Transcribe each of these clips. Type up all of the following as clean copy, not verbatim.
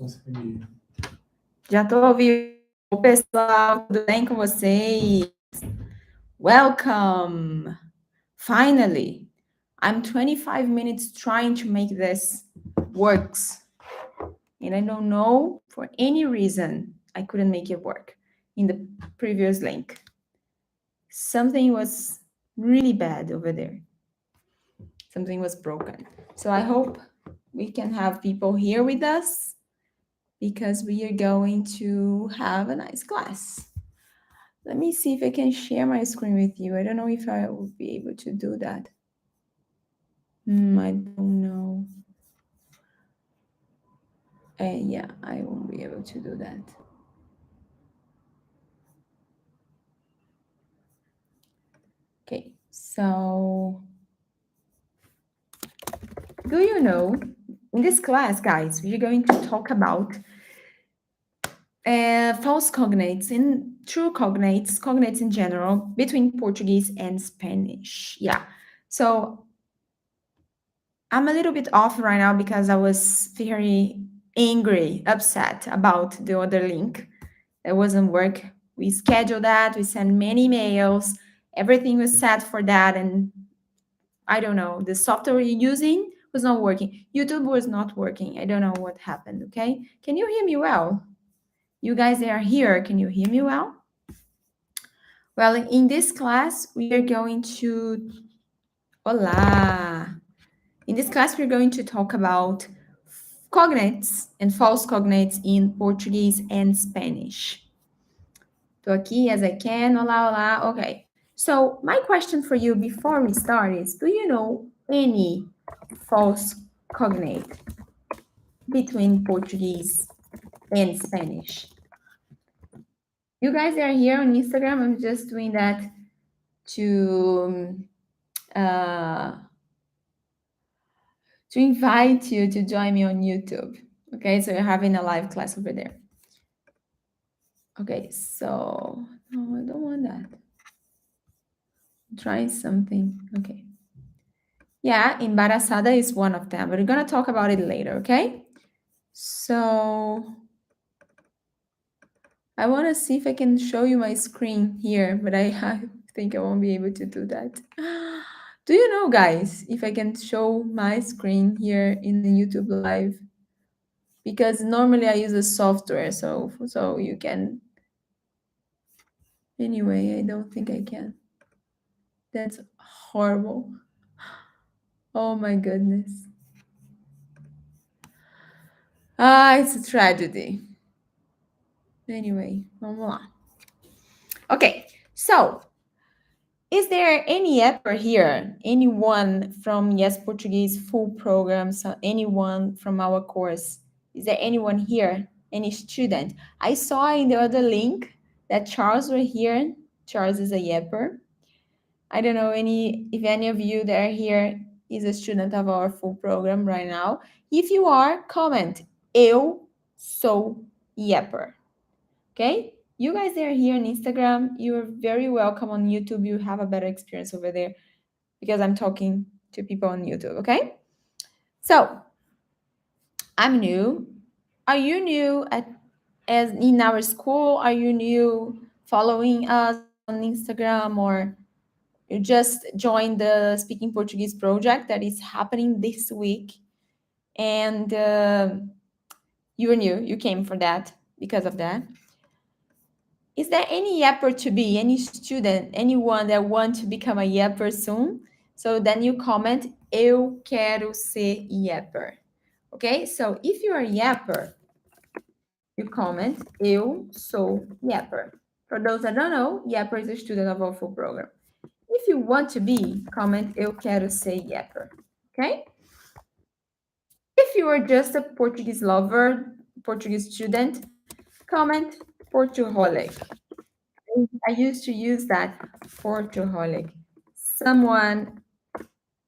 Consegui. Já tô ao vivo, pessoal. Tudo bem com vocês? Welcome. Finally, I'm 25 minutes trying to make this works. And I don't know for any reason I couldn't make it work in the previous link. Something was really bad over there. Something was broken. So I hope we can have people here with us because we are going to have a nice class. Let me see if I can share my screen with you. I don't know if I will be able to do that. I don't know. Yeah, I won't be able to do that. Okay, so do you know, in this class, guys, we're going to talk about false cognates and true cognates, cognates in general, between Portuguese and Spanish. Yeah, so I'm a little bit off right now because I was very angry, upset about the other link that wasn't work. We scheduled that, we sent many emails, everything was set for that, and I don't know, the software we're using was not working. YouTube was not working. I don't know what happened, okay? Can you hear me well? You guys that are here, can you hear me well? Well, in this class, we are going to... Hola! In this class, we're going to talk about cognates and false cognates in Portuguese and Spanish. Tô aqui as I can. Olá, olá. Okay. So my question for you before we start is, do you know any false cognate between Portuguese and Spanish? You guys are here on Instagram. I'm just doing that to uh, to invite you to join me on YouTube. Okay, so you're having a live class over there. Okay, so no, I don't want that. Try something. Okay. Yeah, embarazada is one of them, but we're gonna talk about it later, okay? So I want to see if I can show you my screen here, but I think I won't be able to do that. Do you know, guys, if I can show my screen here in the YouTube Live? Because normally I use a software, so you can. Anyway, I don't think I can. That's horrible. Oh my goodness. Ah, it's a tragedy. Anyway, vamos lá. Okay, so is there any upper here? Anyone from Yes Portuguese full program? So anyone from our course? Is there anyone here? Any student? I saw in the other link that Charles were here. Charles is a Yepper. I don't know if any of you that are here is a student of our full program right now. If you are, comment. Eu sou Yepper. Okay? You guys that are here on Instagram, you are very welcome on YouTube. You have a better experience over there because I'm talking to people on YouTube, okay? So, I'm new. Are you new as in our school? Are you new following us on Instagram, or you just joined the Speaking Portuguese project that is happening this week and you are new, you came for that because of that? Is there any yapper to be, any student, anyone that want to become a yapper soon? So then you comment, eu quero ser yapper. Okay, so if you are yapper, you comment, eu sou yapper. For those that don't know, yapper is a student of our full program. If you want to be, comment, eu quero ser yapper. Okay? If you are just a Portuguese lover, Portuguese student, comment Portuholic. I used to use that, Portuholic. Someone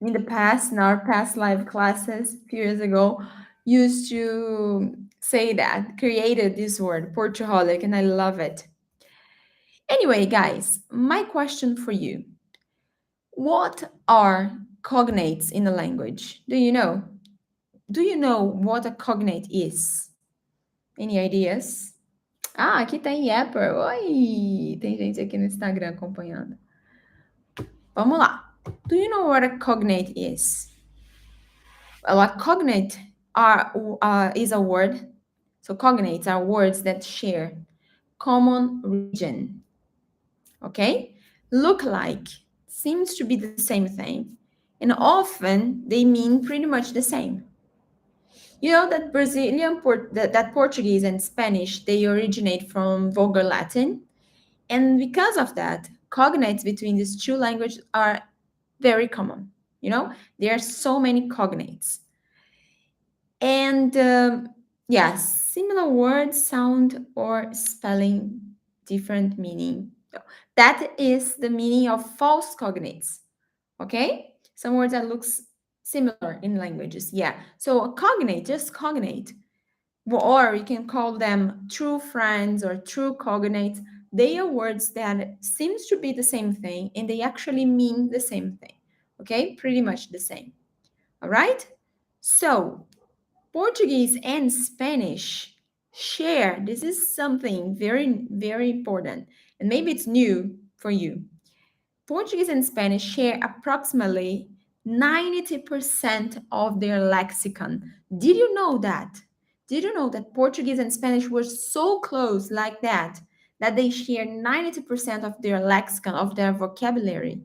in the past, in our past live classes, a few years ago, used to say that, created this word, Portuholic, and I love it. Anyway, guys, my question for you: what are cognates in a language? Do you know? Do you know what a cognate is? Any ideas? Ah, aqui tem Yapper. Oi! Tem gente aqui no Instagram acompanhando. Vamos lá. Do you know what a cognate is? Well, a cognate is a word. So cognates are words that share common region. Okay? Look like, seems to be the same thing. And often they mean pretty much the same. You know that that Portuguese and Spanish, they originate from Vulgar Latin. And because of that, cognates between these two languages are very common. You know, there are so many cognates. And yes, similar words, sound, or spelling, different meaning. That is the meaning of false cognates. Okay? Some words that looks similar in languages. Yeah. So a cognate, just cognate, or you can call them true friends or true cognates. They are words that seems to be the same thing and they actually mean the same thing. Okay? Pretty much the same. All right? So Portuguese and Spanish share. This is something very, very important. And maybe it's new for you. Portuguese and Spanish share approximately 90% of their lexicon. Did you know that? Did you know that Portuguese and Spanish were so close like that they share 90% of their lexicon, of their vocabulary?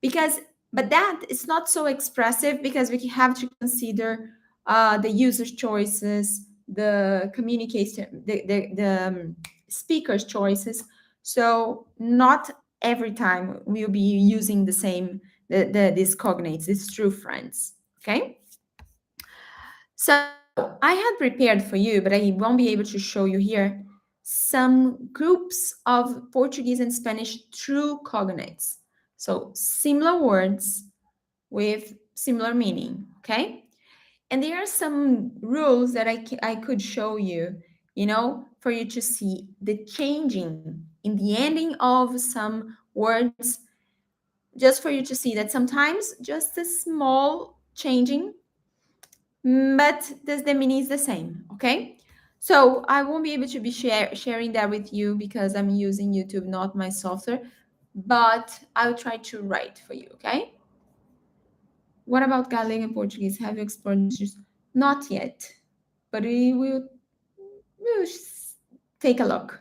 Because but that is not so expressive because we have to consider the user choices, the communication, the speaker's choices. So not every time we'll be using the same these cognates, these true friends. Okay. So I had prepared for you, but I won't be able to show you here some groups of Portuguese and Spanish true cognates. So similar words with similar meaning, okay? And there are some rules that I could show you, you know, for you to see the changing in the ending of some words, just for you to see that sometimes just a small changing, but the meaning is the same, okay? So I won't be able to be sharing that with you because I'm using YouTube, not my software, but I'll try to write for you, okay? What about Gaelic and Portuguese? Have you explored these? Not yet, but we'll take a look.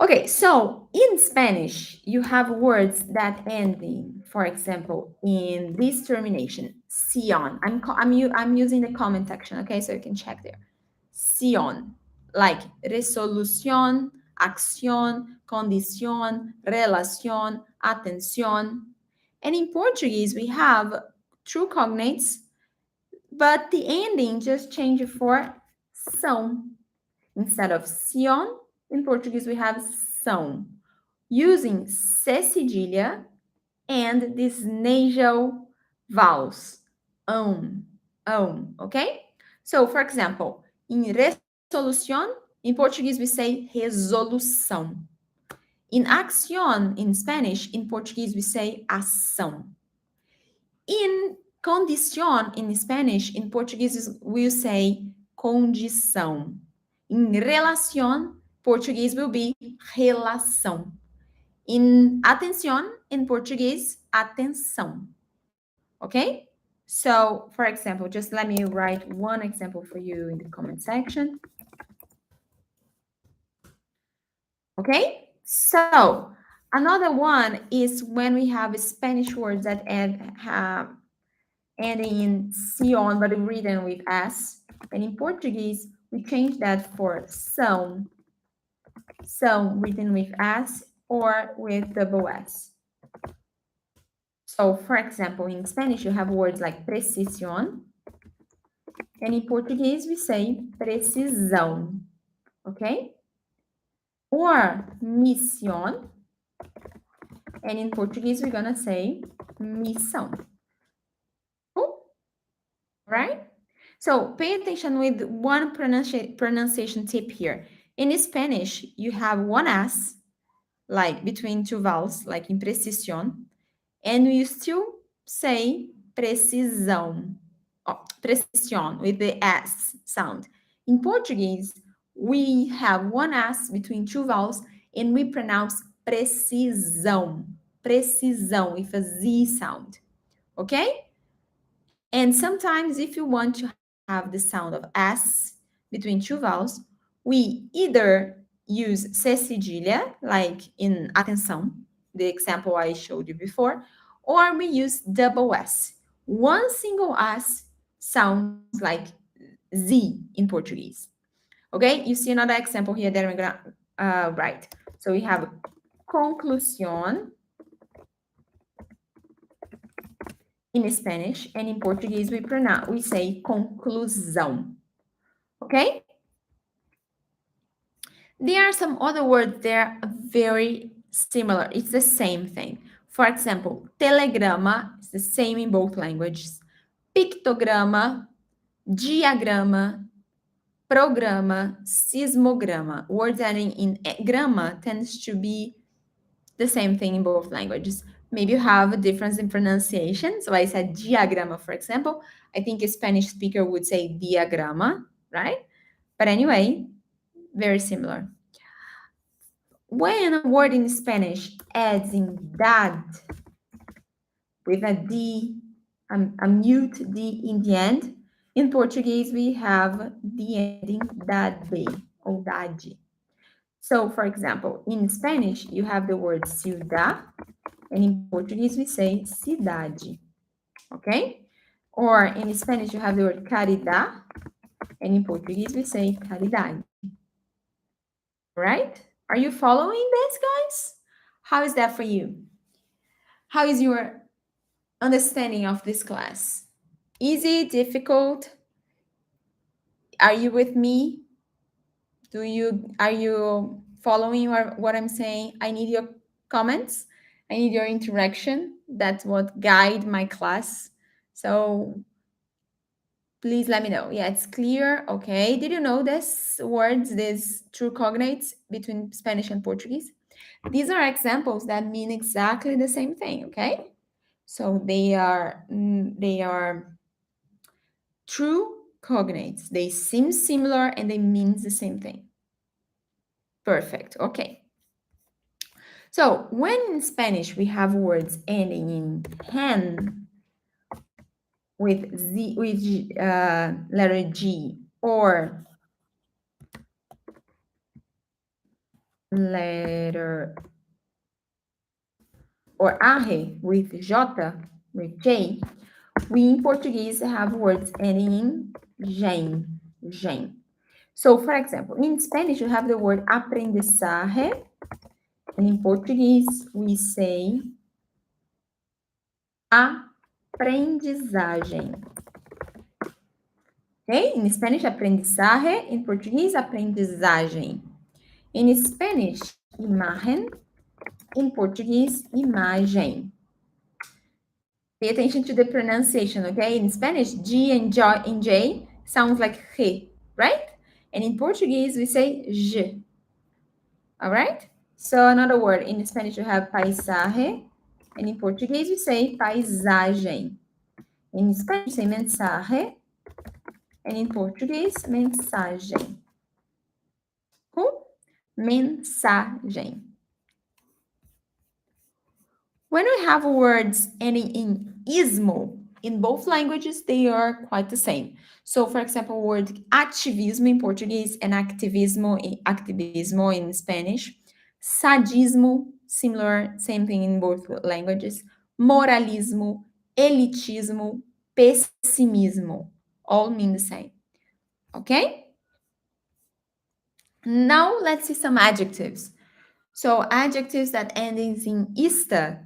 Okay, so in Spanish, you have words that end in, for example, in this termination, sion. I'm using the comment section, okay, so you can check there. Sion, like resolución, acción, condición, relación, atención. And in Portuguese, we have true cognates, but the ending just changed for são. Instead of sion, in Portuguese we have são, using C cedilha and this nasal vowels, okay? So, for example, in resolución, in Portuguese we say resolução. In acción, in Spanish, in Portuguese we say ação. In condición, in Spanish, in Portuguese we'll say condição. In relación, Portuguese will be relação. In atención, in Portuguese, atenção. Okay? So, for example, just let me write one example for you in the comment section. Okay? So, another one is when we have Spanish words that ending in sion, but written with S. And in Portuguese, we change that for são, written with S or with double S. So, for example, in Spanish, you have words like precisión, and in Portuguese, we say precisão, okay? Or missão, and in Portuguese, we're gonna say missão. Cool? Right? So pay attention with one pronunciation tip here. In Spanish, you have one S, like between two vowels, like in precisión, and you still say precisão, oh, precision with the S sound. In Portuguese, we have one S between two vowels and we pronounce precisão. Precisão with a Z sound. Okay? And sometimes, if you want to have the sound of S between two vowels, we either use C cedilha, like in atenção, the example I showed you before, or we use double S. One single S sounds like Z in Portuguese. Okay, you see another example here that I'm gonna write. So we have conclusión in Spanish, and in Portuguese we say conclusão. Okay? There are some other words that are very similar. It's the same thing. For example, telegrama is the same in both languages. Pictograma, diagrama, programa, sismograma. Words ending in grama tends to be the same thing in both languages. Maybe you have a difference in pronunciation. So I said diagrama, for example. I think a Spanish speaker would say diagrama, right? But anyway, very similar. When a word in Spanish adds in dad with a D, a mute D in the end, in Portuguese we have the ending dade or dade. So, for example, in Spanish you have the word ciudad, and in Portuguese we say cidade. Okay? Or in Spanish you have the word caridad, and in Portuguese we say caridade. All right? Are you following this, guys? How is that for you? How is your understanding of this class? Easy, difficult? Are you with me? Are you following what I'm saying? I need your comments. I need your interaction. That's what guide my class. So please let me know. Yeah, it's clear. Okay. Did you know this words, these true cognates between Spanish and Portuguese? These are examples that mean exactly the same thing. Okay. So they are true cognates. They seem similar and they mean the same thing. Perfect. Okay. So when in Spanish we have words ending in hen with letter G or letter or arre with J, with J, we in Portuguese have words ending in gen, gen. So, for example, in Spanish, you have the word aprendizaje, and in Portuguese, we say aprendizagem. Okay? In Spanish, aprendizaje. In Portuguese, aprendizagem. In Spanish, imagen. In Portuguese, imagem. Pay attention to the pronunciation, okay? In Spanish, G and J sounds like G, right? And in Portuguese, we say J. All right? So another word, in Spanish, you have paisaje, and in Portuguese, we say paisagem. In Spanish, we say mensaje, and in Portuguese, mensagem. Cool? Mensagem. When we have words ending in ismo, in both languages, they are quite the same. So, for example, word ativismo in Portuguese and activismo in Spanish. Sadismo, similar, same thing in both languages. Moralismo, elitismo, pessimismo, all mean the same. Okay? Now let's see some adjectives. So adjectives that end in ista,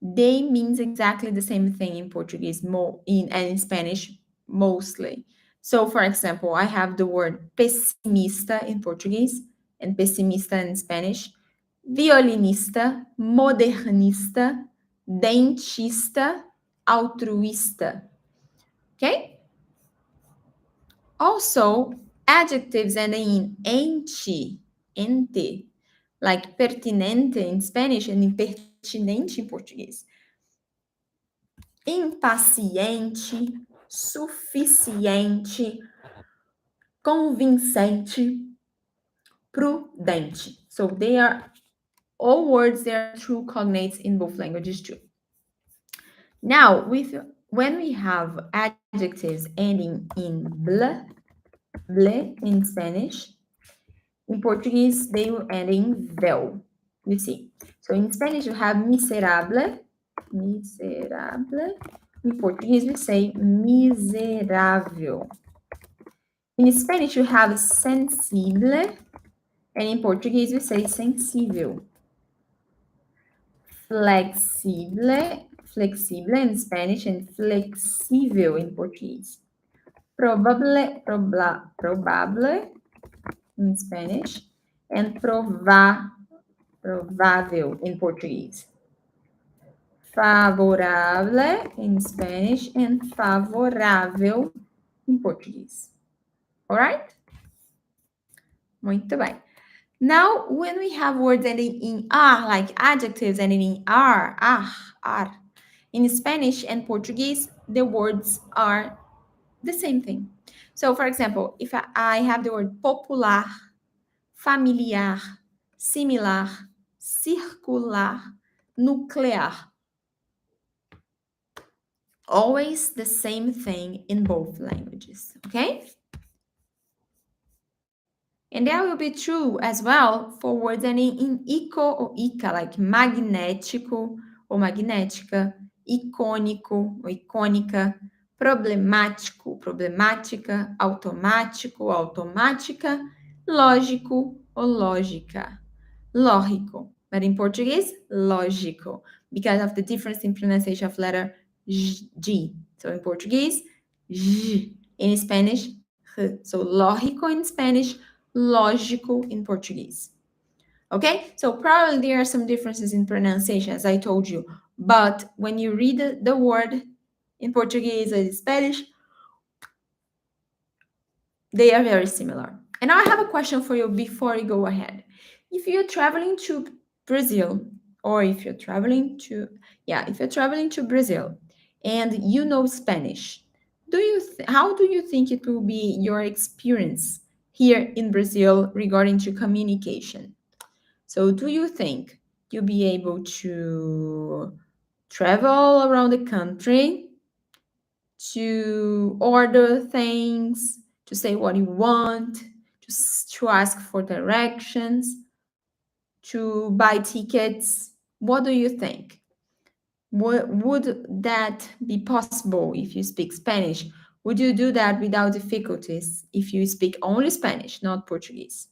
they means exactly the same thing in Portuguese and in Spanish mostly. So for example, I have the word pessimista in Portuguese and pessimista in Spanish, violinista, modernista, dentista, altruista. Okay? Also, adjectives ending in ente, like pertinente in Spanish and impertinente in Portuguese. Impaciente, suficiente, convincente, prudente. So they are all words, they are true cognates in both languages too. Now, when we have adjectives ending in ble in Spanish, in Portuguese they will end in vel. You see. So in Spanish you have miserable, miserable. In Portuguese we say miserável. In Spanish you have sensible, and in Portuguese we say sensível. Flexible, flexible in Spanish and flexível in Portuguese. Probable in Spanish and provável in Portuguese. Favorable in Spanish and favorável in Portuguese. All right? Muito bem. Now, when we have words ending in ar, like adjectives ending in ar, in Spanish and Portuguese, the words are the same thing. So, for example, if I have the word popular, familiar, similar, circular, nuclear, always the same thing in both languages, okay? And that will be true as well for words ending in ico or ica, like magnético ou magnética, icônico ou icônica, problemático, problemática, automático, automática, lógico ou lógica, lógico. But in Portuguese, lógico, because of the difference in pronunciation of letter G. So in Portuguese, J. In Spanish, H. So lógico in Spanish, lógico in Portuguese. Okay, so probably there are some differences in pronunciation, as I told you, but when you read the word in Portuguese and Spanish, they are very similar. And I have a question for you before you go ahead. If you're traveling to Brazil, or if you're traveling to, if you're traveling to Brazil and you know Spanish, how do you think it will be your experience here in Brazil regarding to communication? So do you think you'll be able to travel around the country, to order things, to say what you want, to ask for directions, to buy tickets? What do you think? Would that be possible if you speak Spanish? Would you do that without difficulties if you speak only Spanish, not Portuguese?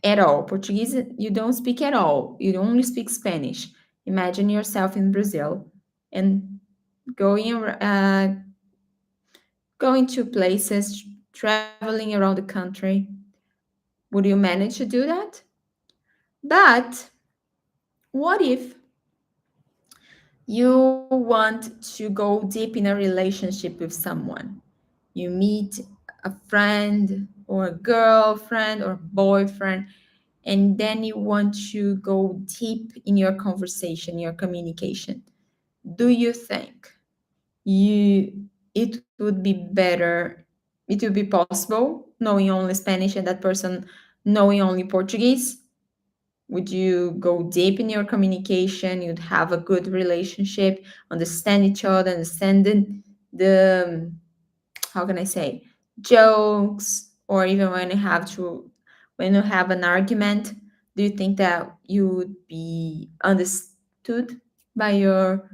At all. Portuguese, you don't speak at all. You only speak Spanish. Imagine yourself in Brazil and going going to places, traveling around the country. Would you manage to do that? But what if you want to go deep in a relationship with someone? You meet a friend or a girlfriend or boyfriend, and then you want to go deep in your conversation, your communication. Do you think it would be better, it would be possible knowing only Spanish and that person knowing only Portuguese? Would you go deep in your communication? You'd have a good relationship, understand each other, understand the, how can I say, jokes, or even when you have an argument, do you think that you would be understood by your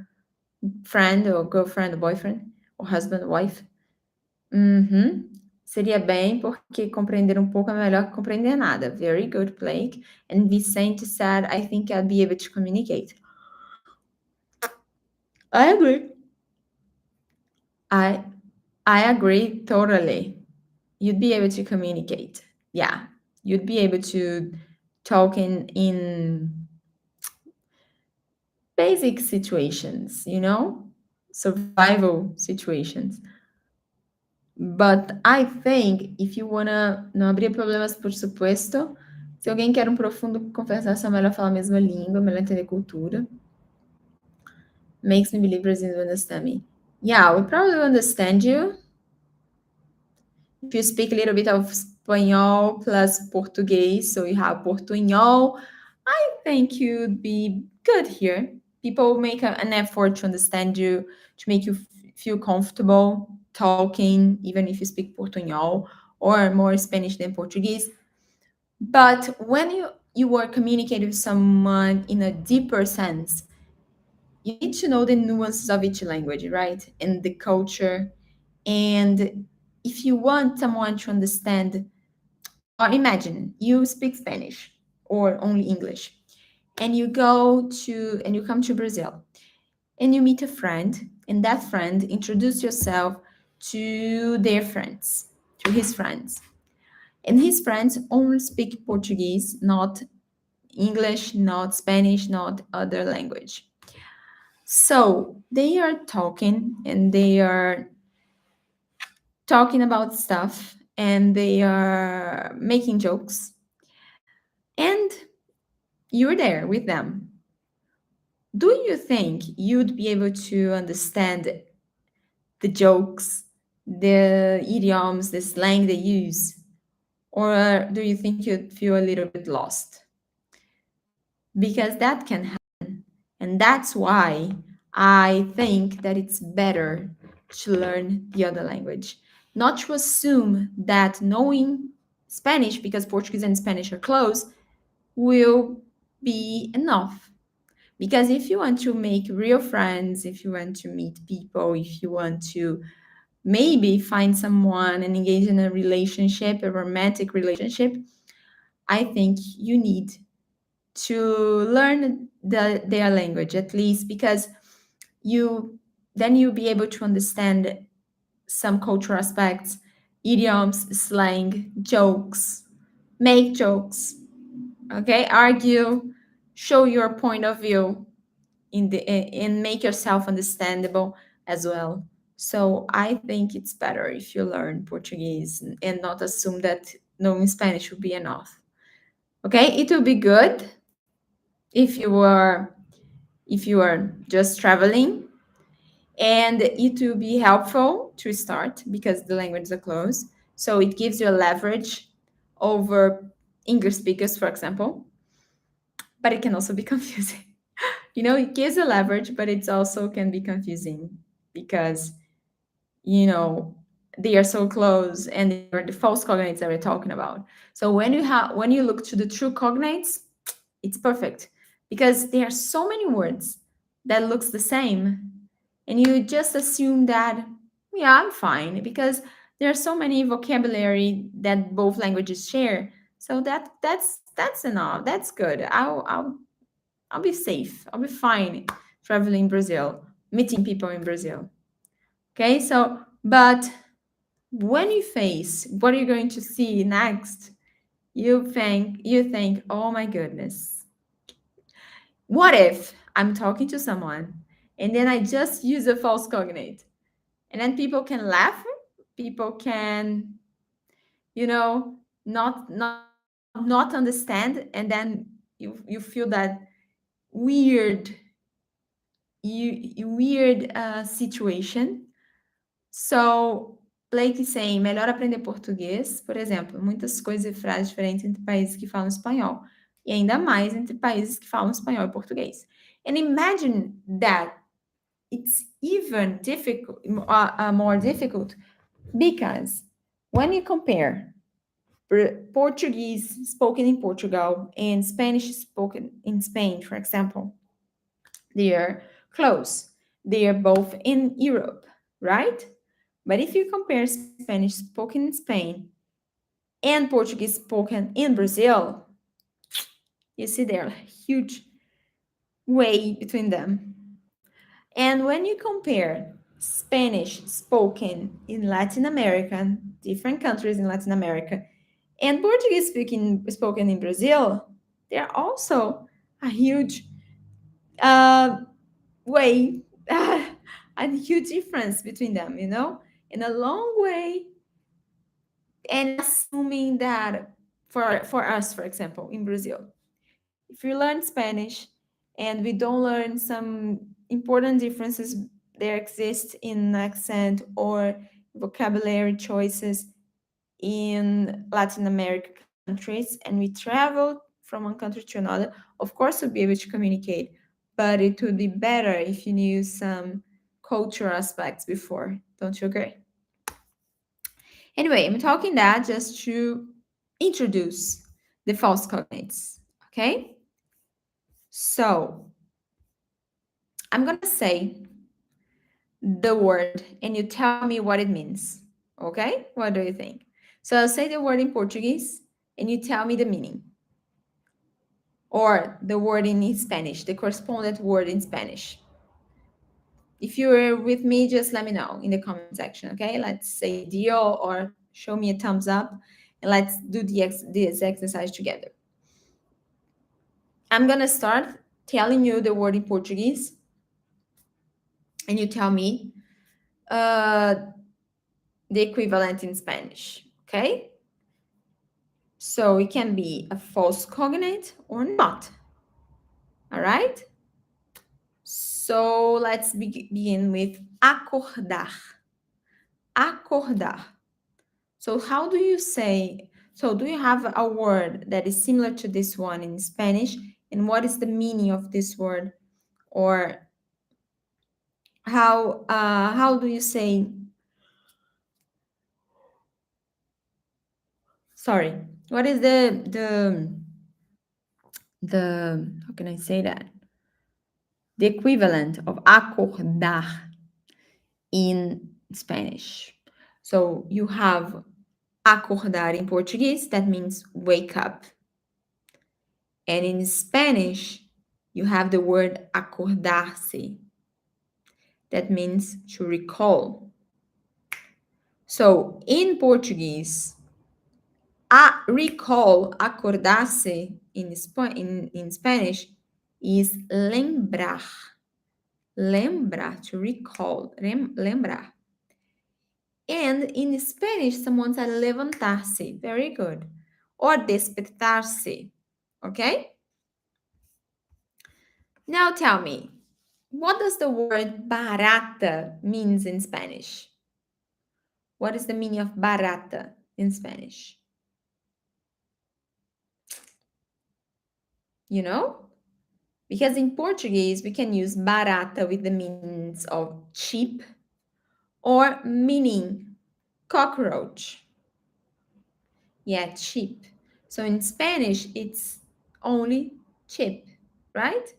friend or girlfriend or boyfriend or husband or wife? Uhum. Seria bem, porque compreender um pouco é melhor que compreender nada. Very good, Blake. And Vicente said, I think I'll be able to communicate. I agree. I I agree totally. You'd be able to communicate. Yeah. You'd be able to talk in basic situations, survival situations. But I think if you wanna, não habría problemas, por supuesto. Se alguém quer um profundo conversação, é melhor falar a mesma língua, melhor entender cultura. Makes me believe Brazilians understand me. Yeah, we probably understand you. If you speak a little bit of Espanol plus Portuguese, so you have Portuñol, I think you'd be good here. People make an effort to understand you, to make you feel comfortable talking, even if you speak Portuñol or more Spanish than Portuguese. But when you are communicating with someone in a deeper sense, you need to know the nuances of each language, right? And the culture. And if you want someone to understand, or imagine you speak Spanish or only English, and you come to Brazil and you meet a friend, and that friend introduce yourself to their friends, to his friends. And his friends only speak Portuguese, not English, not Spanish, not other language. So they are talking and they are talking about stuff and they are making jokes, and you're there with them. Do you think you'd be able to understand the jokes, the idioms, the slang they use? Or do you think you'd feel a little bit lost? Because that can happen. And that's why I think that it's better to learn the other language. Not to assume that knowing Spanish, because Portuguese and Spanish are close, will be enough. Because if you want to make real friends, if you want to meet people, if you want to maybe find someone and engage in a relationship, a romantic relationship, I think you need to learn their language at least, because you then you'll be able to understand some cultural aspects, idioms, slang, jokes, make jokes, okay, argue, show your point of view and make yourself understandable as well. So I think it's better if you learn Portuguese and not assume that knowing Spanish will be enough. Okay, it will be good if you are just traveling, and it will be helpful to start because the languages are close, so it gives you a leverage over English speakers, for example. But it can also be confusing. It gives a leverage, but it also can be confusing because you know they are so close and they are the false cognates that we're talking about. So when you look to the true cognates, it's perfect because there are so many words that looks the same, and you just assume that, yeah, I'm fine because there are so many vocabulary that both languages share. So that's enough, that's good. I'll be safe, I'll be fine traveling Brazil, meeting people in Brazil. Okay, so but when you face what you're going to see next, you think, oh my goodness, what if I'm talking to someone and then I just use a false cognate? And then people can laugh, people can, you know, not understand, and then you feel that weird weird situation. So, Blake saying, melhor aprender português, por exemplo, muitas coisas e frases diferentes entre países que falam espanhol, e ainda mais entre países que falam espanhol e português. And imagine that it's even difficult, more difficult, because when you compare Portuguese spoken in Portugal and Spanish spoken in Spain, for example, they are close. They are both in Europe, right? But if you compare Spanish spoken in Spain and Portuguese spoken in Brazil, you see there are huge way between them. And when you compare Spanish spoken in Latin America, different countries in Latin America, and Portuguese spoken in Brazil, there are also a huge uh, way, a huge difference between them, in a long way. And assuming that for us, for example, in Brazil, if we learn Spanish and we don't learn some important differences there exist in accent or vocabulary choices, in Latin American countries and we travel from one country to another, of course we'll be able to communicate, but it would be better if you knew some cultural aspects before. Don't you agree? Anyway, I'm talking that just to introduce the false cognates, okay? So I'm gonna say the word and you tell me what it means, okay? What do you think? So I'll say the word in Portuguese and you tell me the meaning, or the word in Spanish, the correspondent word in Spanish. If you're with me, just let me know in the comment section, okay? Let's say deal or show me a thumbs up and let's do this exercise together. I'm gonna start telling you the word in Portuguese and you tell me uh, the equivalent in Spanish, okay? So it can be a false cognate or not, all right? So let's begin with acordar. Acordar. So how do you say, so do you have a word that is similar to this one in Spanish? And what is the meaning of this word? Or how do you say, sorry, what is the how can I say that? The equivalent of acordar in Spanish. So you have acordar in Portuguese, that means wake up. And in Spanish, you have the word acordarse, that means to recall. So in Portuguese, recall, acordarse in Spanish is lembrar. Lembrar, to recall, lembrar. And in Spanish, someone said levantarse. Very good. Or despertarse. Okay? Now tell me, what does the word barata means in Spanish? What is the meaning of barata in Spanish? You know? Because in Portuguese, we can use barata with the meanings of cheap or meaning cockroach. Yeah, cheap. So in Spanish, it's only cheap, right?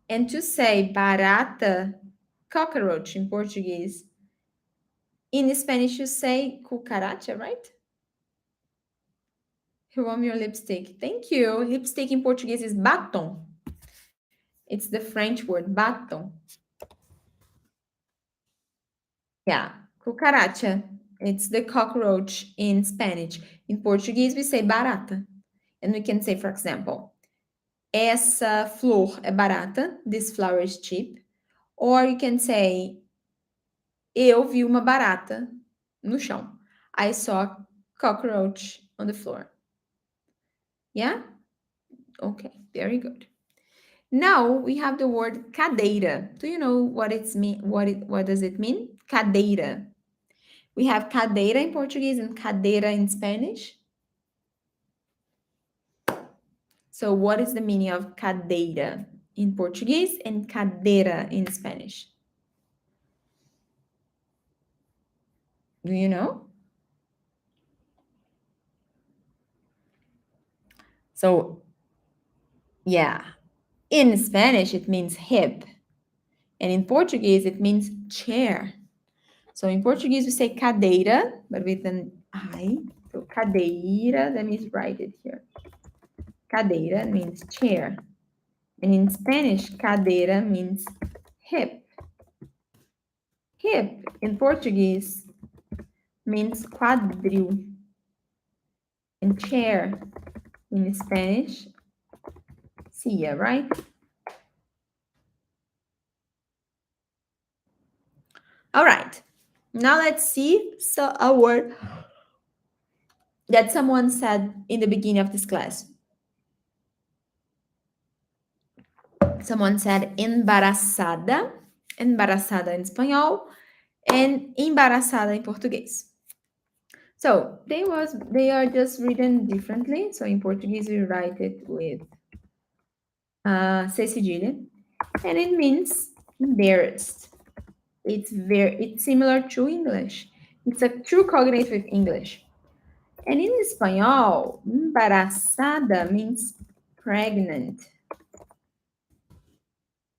And to say barata, cockroach in Portuguese, in Spanish you say cucaracha, right? You want your lipstick? Thank you. Lipstick in Portuguese is batom. It's the French word batom. Yeah, cucaracha. It's the cockroach in Spanish. In Portuguese, we say barata. And we can say, for example, essa flor é barata. This flower is cheap. Or you can say, eu vi uma barata no chão. I saw a cockroach on the floor. Yeah? Okay, very good. Now we have the word cadeira. Do you know what it's mean? What does it mean? Cadeira. We have cadeira in Portuguese and cadeira in Spanish. So what is the meaning of cadeira in Portuguese and cadeira in Spanish? Do you know? So yeah, in Spanish it means hip, and in Portuguese it means chair. So in Portuguese we say cadeira, but with an I. So cadeira, let me write it here. Cadeira means chair. And in Spanish, cadeira means hip. Hip in Portuguese means quadril. And chair in Spanish, silla, right? All right. Now let's see a word that someone said in the beginning of this class. Someone said embaraçada, embaraçada em espanhol, and embaraçada em português. So they are just written differently. So in Portuguese we write it with C cedilha, and it means embarrassed. It's similar to English. It's a true cognate with English. And in Espanhol, embaraçada means pregnant.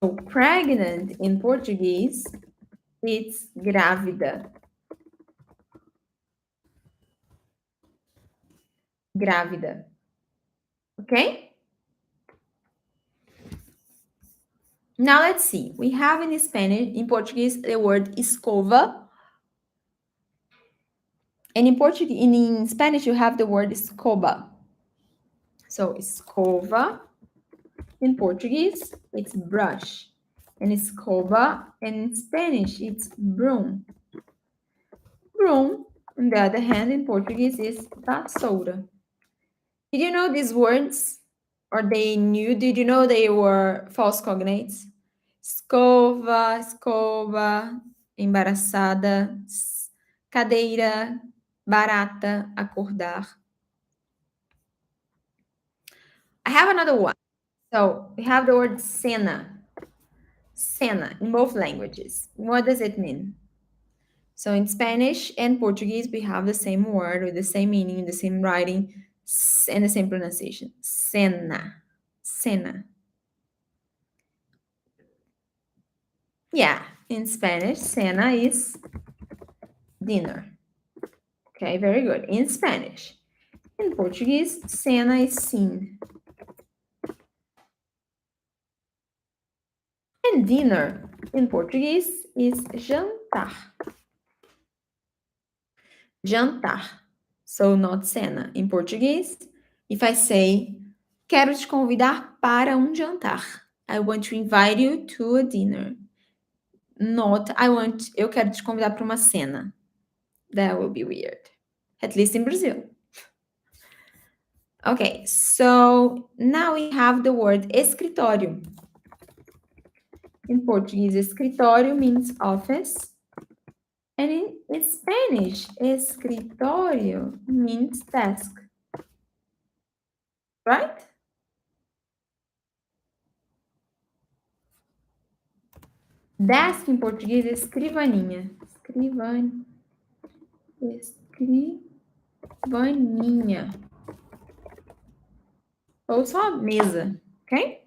So pregnant in Portuguese, it's grávida. Grávida. Okay? Now let's see. We have in Spanish, in Portuguese, the word escova. And in Portuguese, in Spanish, you have the word escoba. So escova in Portuguese, it's brush. And escoba in Spanish, it's broom. Broom, on the other hand, in Portuguese, is vassoura. Did you know these words? Or they knew? Did you know they were false cognates? Escova, escova, embaraçada, cadeira, barata, acordar. I have another one. So we have the word cena. Cena in both languages. What does it mean? So in Spanish and Portuguese, we have the same word with the same meaning, the same writing, and the same pronunciation. Cena. Cena. Yeah, in Spanish, cena is dinner. Okay, very good. In Spanish. In Portuguese, cena is scene. And dinner in Portuguese is jantar. Jantar. So not cena. In Portuguese, if I say, quero te convidar para um jantar. I want to invite you to a dinner. Not, eu quero te convidar para uma cena. That will be weird. At least in Brazil. Okay, so now we have the word escritório. In Portuguese, escritório means office. And in Spanish, escritório means desk. Right? Desk em português é escrivaninha. Escrivaninha. Ou só mesa, okay?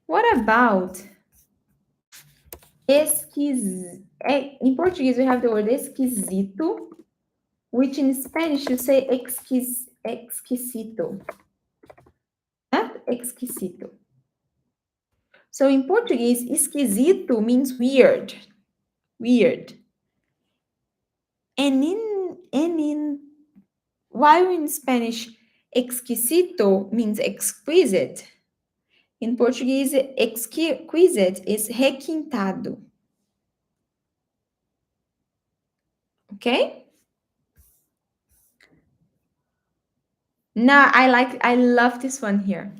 What about in Portuguese, we have the word esquisito, which in Spanish you say exquisito. Not exquisito. So in Portuguese, esquisito means weird. Weird. And in while in Spanish, exquisito means exquisite. In Portuguese, exquisite is requintado. Okay? Now I love this one here.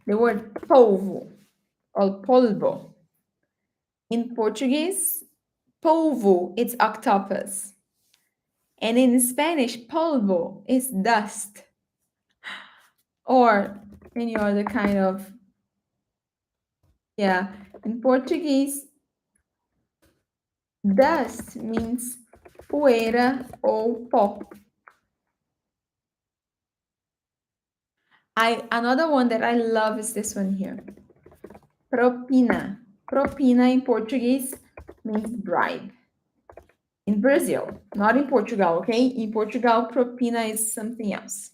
The word polvo or polvo. In Portuguese, polvo it's octopus. And in Spanish, polvo is dust. Or any other kind of, yeah. In Portuguese, dust means poeira ou pó. Another one that I love is this one here. Propina. Propina in Portuguese means bribe. In Brazil, not in Portugal, okay? In Portugal, propina is something else.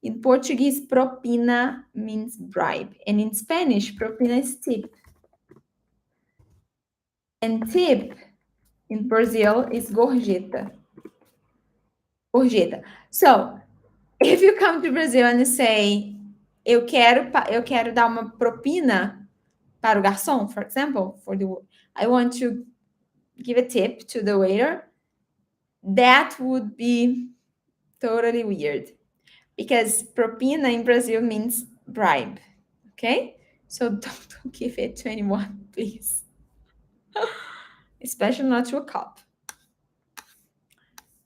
In Portuguese, propina means bribe. And in Spanish, propina is tip. And tip in Brazil is gorjeta. Gorjeta. So, if you come to Brazil and you say, eu quero dar uma propina para o garçom, for example, I want to give a tip to the waiter, that would be totally weird because propina in Brazil means bribe. Okay? So don't give it to anyone, please. Especially not to a cop.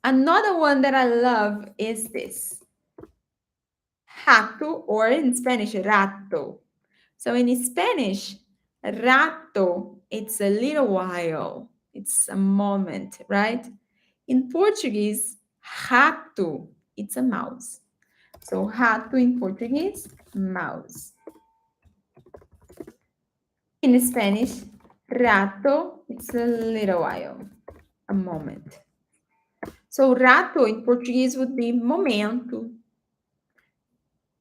Another one that I love is this jato, or in Spanish, rato. So in Spanish, rato, it's a little while, it's a moment, right? In Portuguese, rato, it's a mouse. So rato in Portuguese, mouse. In Spanish, rato, it's a little while, a moment. So rato in Portuguese would be momento,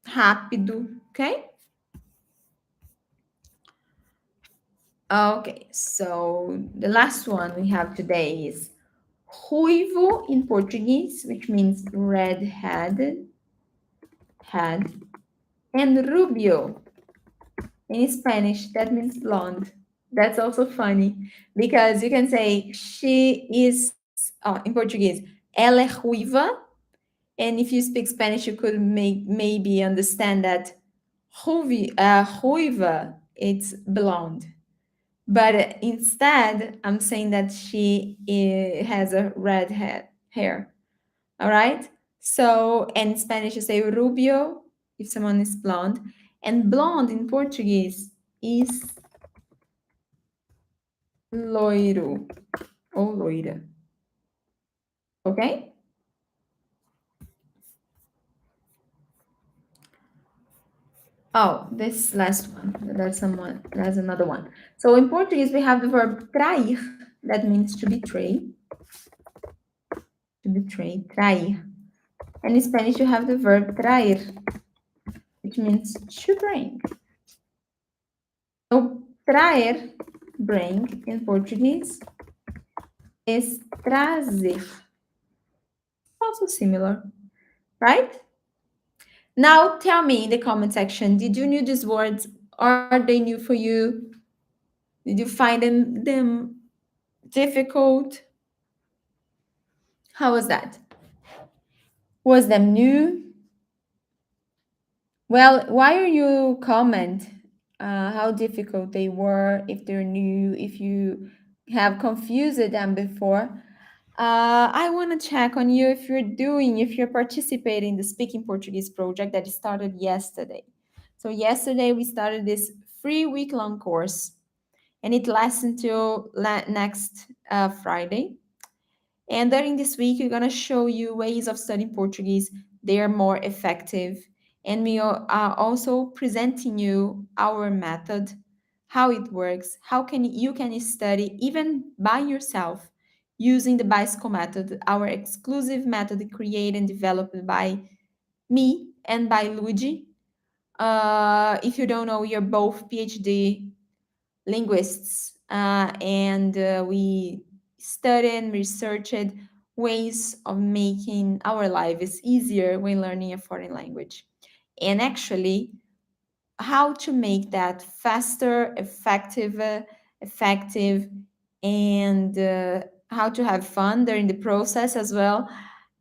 rápido, okay? Okay, so the last one we have today is ruivo in Portuguese, which means red-headed, head, and rubio in Spanish, that means blonde. That's also funny because you can say she is, in Portuguese, ela é ruiva, and if you speak Spanish, you could maybe understand that ruiva, it's blonde. But instead, I'm saying that she has a red hair. All right. So, and in Spanish, you say rubio if someone is blonde. And blonde in Portuguese is loiro or loira. Okay. Oh, this last one. There's another one. So in Portuguese, we have the verb trair. That means to betray. To betray, trair. And in Spanish, you have the verb traer, which means to bring. So traer, bring, in Portuguese, is trazer. Also similar, right? Now tell me in the comment section, did you know these words? Are they new for you? Did you find them difficult? How was that? Was them new? Well, why are you comment how difficult they were, if they're new, if you have confused them before? I want to check on you if you're participating in the Speaking Portuguese project that started yesterday. So yesterday we started this free week-long course, and it lasts until next Friday. And during this week, we're going to show you ways of studying Portuguese. They are more effective. And we are also presenting you our method, how it works, how can you can study even by yourself using the bicycle method, our exclusive method created and developed by me and by Luigi. If you don't know, we are both PhD linguists, and we studied and researched ways of making our lives easier when learning a foreign language. And actually, how to make that faster, effective, and how to have fun during the process as well,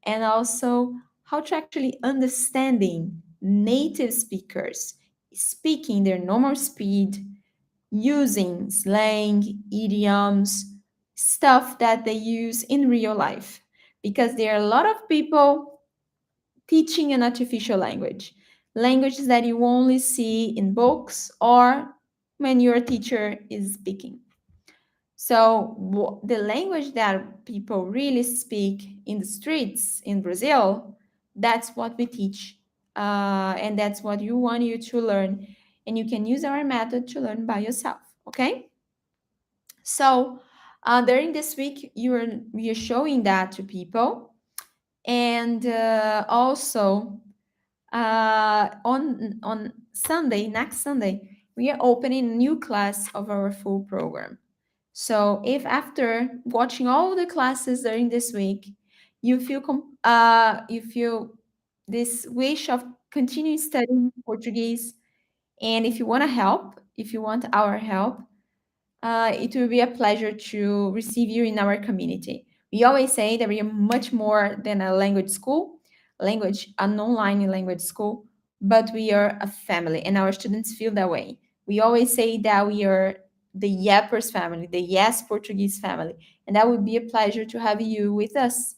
and also how to actually understanding native speakers speaking their normal speed, using slang, idioms, stuff that they use in real life. Because there are a lot of people teaching an artificial language, languages that you only see in books or when your teacher is speaking. So the language that people really speak in the streets in Brazil, that's what we teach, and that's what you want you to learn. And you can use our method to learn by yourself. Okay. So during this week, we are showing that to people, and also on Sunday, next Sunday, we are opening a new class of our full program. So if after watching all the classes during this week, you feel this wish of continuing studying Portuguese, and if you want to help, if you want our help, it will be a pleasure to receive you in our community. We always say that we are much more than a language school, an online language school, but we are a family, and our students feel that way. We always say that we are the Yappers family, the Yes Portuguese family, and that would be a pleasure to have you with us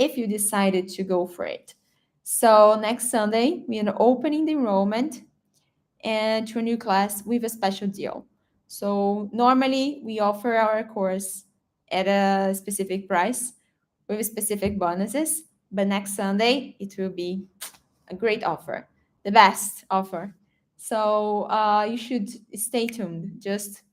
if you decided to go for it. So next Sunday, we are opening the enrollment and to a new class with a special deal. So normally we offer our course at a specific price with specific bonuses, but next Sunday it will be a great offer, the best offer. So you should stay tuned. Just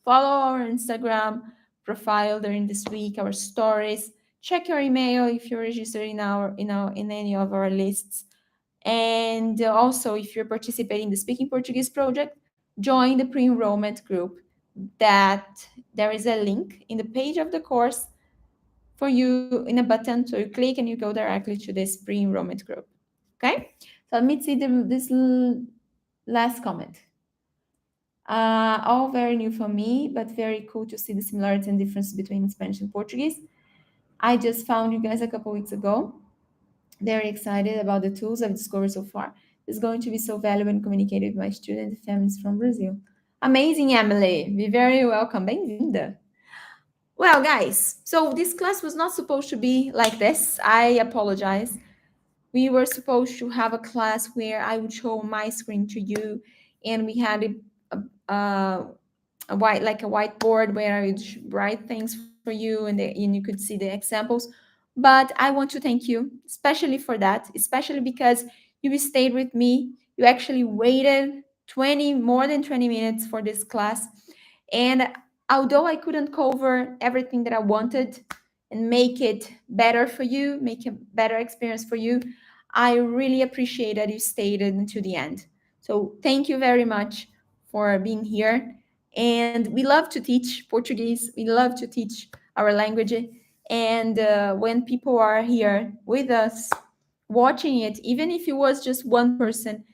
follow our Instagram profile during this week, our stories. Check your email if you're registered in any of our lists. And also, if you're participating in the Speaking Portuguese project, join the pre-enrollment group. That there is a link in the page of the course for you in a button. So you click and you go directly to this pre-enrollment group. Okay. So let me see this last comment. All very new for me, but very cool to see the similarity and difference between Spanish and Portuguese. I just found you guys a couple weeks ago. Very excited about the tools I've discovered so far. It's going to be so valuable in communicating with my students and families from Brazil. Amazing, Emily. Be very welcome. Bem-vinda. Well, guys, so this class was not supposed to be like this. I apologize. We were supposed to have a class where I would show my screen to you, and we had a white like a whiteboard where I would write things for you, and you could see the examples. But I want to thank you, especially for that, especially because you stayed with me. You actually waited 20 more than 20 minutes for this class, and although I couldn't cover everything that I wanted and make it better for you, make a better experience for you, I really appreciate that you stayed until the end. So thank you very much for being here. And we love to teach Portuguese. We love to teach our language. And when people are here with us watching it, even if it was just one person,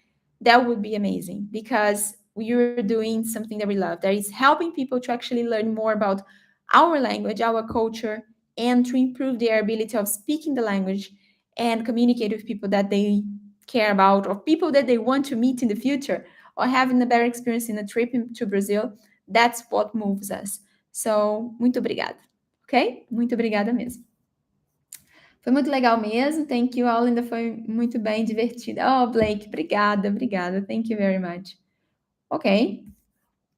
that would be amazing because you're doing something that we love. That is helping people to actually learn more about our language, our culture, and to improve their ability of speaking the language and communicate with people that they care about or people that they want to meet in the future or having a better experience in a trip to Brazil. That's what moves us. So, muito obrigada. Ok? Muito obrigada mesmo. Foi muito legal mesmo. Thank you all. Ainda foi muito bem divertida. Oh, Blake, obrigada, obrigada. Thank you very much. Okay.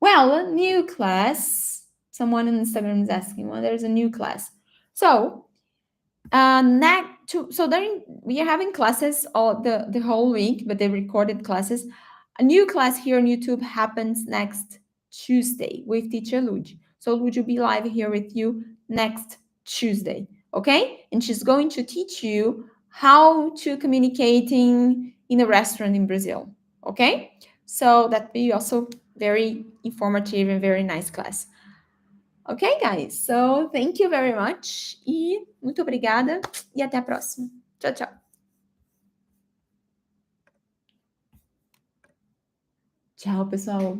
Well, a new class. Someone on Instagram is asking, well, there's a new class. So, during we are having classes all the whole week, but they recorded classes. A new class here on YouTube happens next Tuesday with teacher Luge. So Luge will be live here with you next Tuesday, okay? And she's going to teach you how to communicating in a restaurant in Brazil, okay? So that will be also very informative and very nice class. Ok, guys? So, thank you very much. E muito obrigada. E até a próxima. Tchau, tchau. Tchau, pessoal.